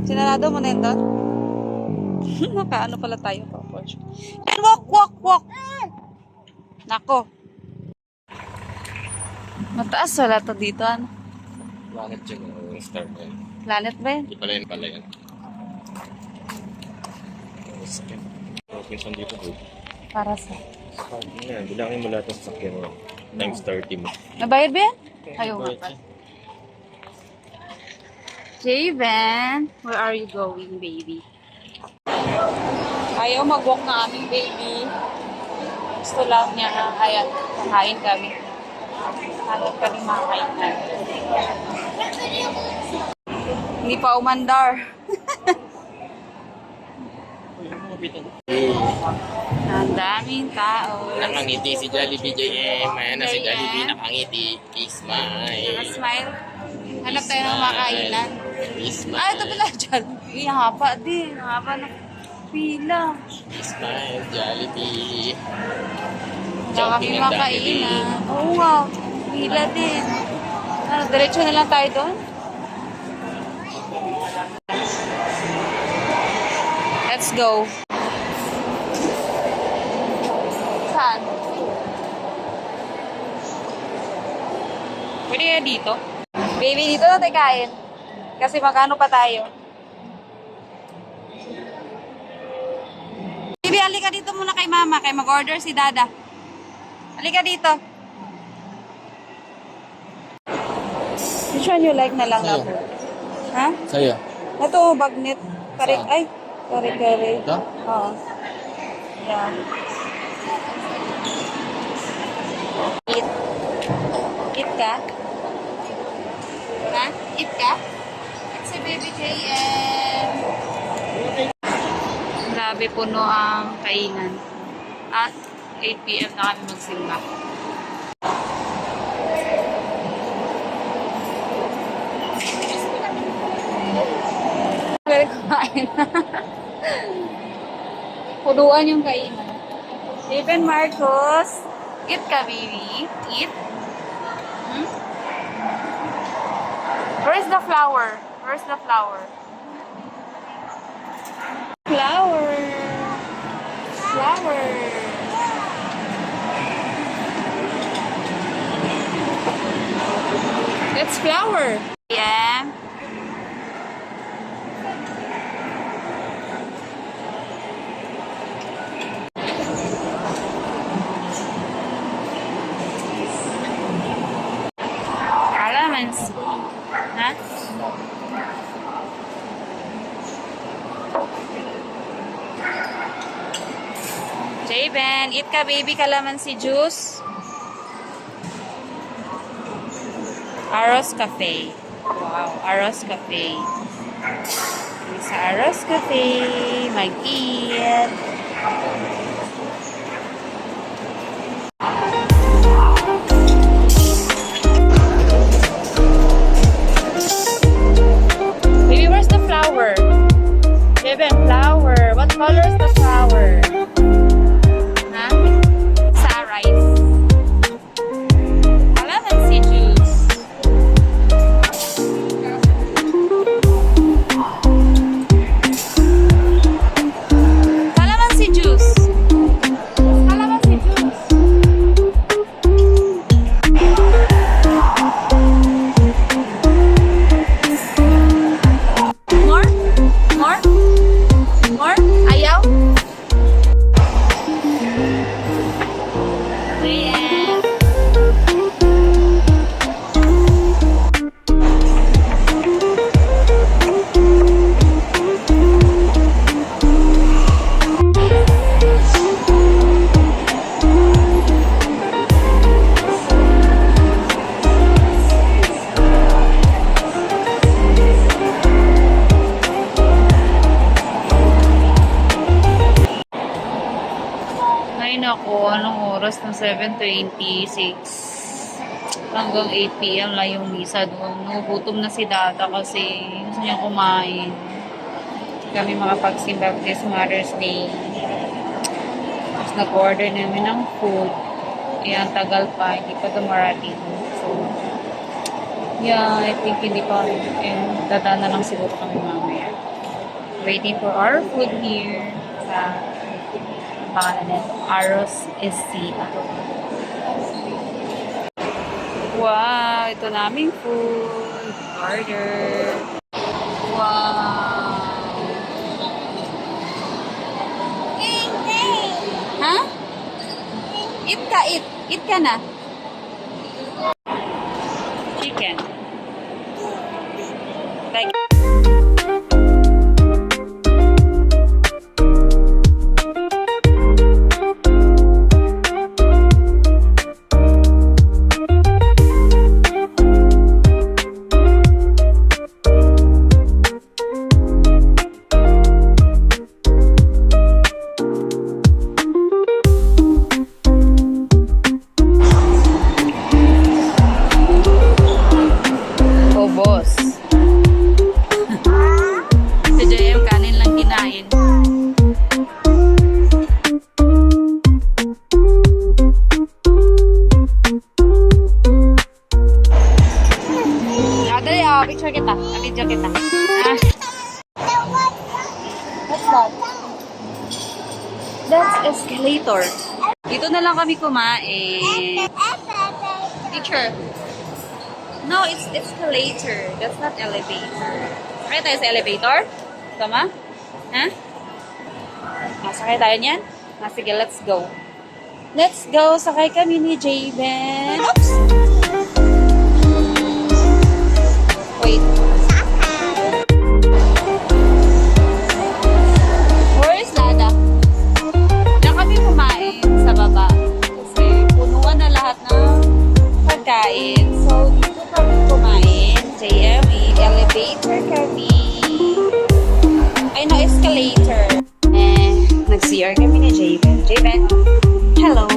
Sinarado mo na yun doon? Nakaano pala tayo. And walk, walk, walk. Nako. Mataas wala to dito. Ano? Planet yun. Star ba yun? Planet ba yun? Hindi pala yun pala yan. Sakyan. Minsan dito bro. Para sa... Yan, bilangin mo lahat ng sakyan mo. Times 30 mo. Nabayad ba yan? Ayaw nga pa. Javen, where are you going, baby? Ayaw mag-walk na aming baby. Gusto lang niya na kaya kakain kami. Hanap kami makakain na. Hindi pa umandar. Ang daming tao. Nakangiti si Jollibee JM. Ayan na si Jollibee nakangiti. Smile. Smile. Hanap tayo ng makainan. Smile. Ah, ito pala dyan. Hapa din. Hapa na pila. Smile, Jollibee. Baka kami makainan. Oo nga. Pila din. Ano, diretso na lang tayo doon? Let's go. Saan? Pwede kaya dito? Baby, dito na tayo kain. Kasi magkano pa tayo. Baby, halika dito muna kay mama. Kay mag-order si Dada. Halika dito. Which one you like na lang Sa'yo. ako? Ha? Sa'yo. Ito, bagnet. Karik, ay. Kare-kare. Ito? Oo. Yan. Eat. Eat ka? Ha? Eat ka? It's a baby JM. Grabe, puno ang kainan. At 8 PM na kami magsimba. Pwede kumain. Punuan yung kainan. Even Marcos, eat ka, baby. Eat. Hmm? Where's the flower? Where's the flower? Flower. Flower. It's flower. Yeah. Calamansi. Huh? Javen, eat ka baby calamansi juice. Aros Cafe. Wow, Aros Cafe. Sa Aros Cafe, mag-eat. Baby, where's the flower? Javen, flower. What color is the flower? Huh? Sa rice. Calamansi juice. Calamansi juice. Calamansi juice. More? More? More? Ayaw? Ayan. Ay nako, anong oras ng 7:26 hanggang 8 PM lang yung misa doon. Nagugutom na si Dada kasi gusto niya kumain. Kami makapagsimba this Mother's Day. Tapos nag-order namin ng food. Ayan, tagal pa. Hindi pa dumarating. So, yeah, I think hindi pa. Dadaan na lang siguro kami mamaya. waiting for our food here sa pangalan nito, Aros SC. Wow, ito naming food. Order. Wow. Ha? Eat ka, eat. Eat ka na. Chicken. Like boss. Si JM kanin lang kinain. Dali, picture kita. Video kita. What's that? That's escalator. Dito na lang kami kumain. Teacher. No, it's escalator. That's not elevator. Sakay tayo sa elevator? Tama? Ha? Sakay tayo niyan? Sige, let's go. Let's go. Sakay kami ni Javen. Oops! Wait. Where is Lada? Diyan kami kumain sa baba. Kasi punuan na lahat ng pagkain. So, dito kami kumain. JME, elevator kami. Ay, no, escalator. Nag-CR kami ni Javen. Javen, hello.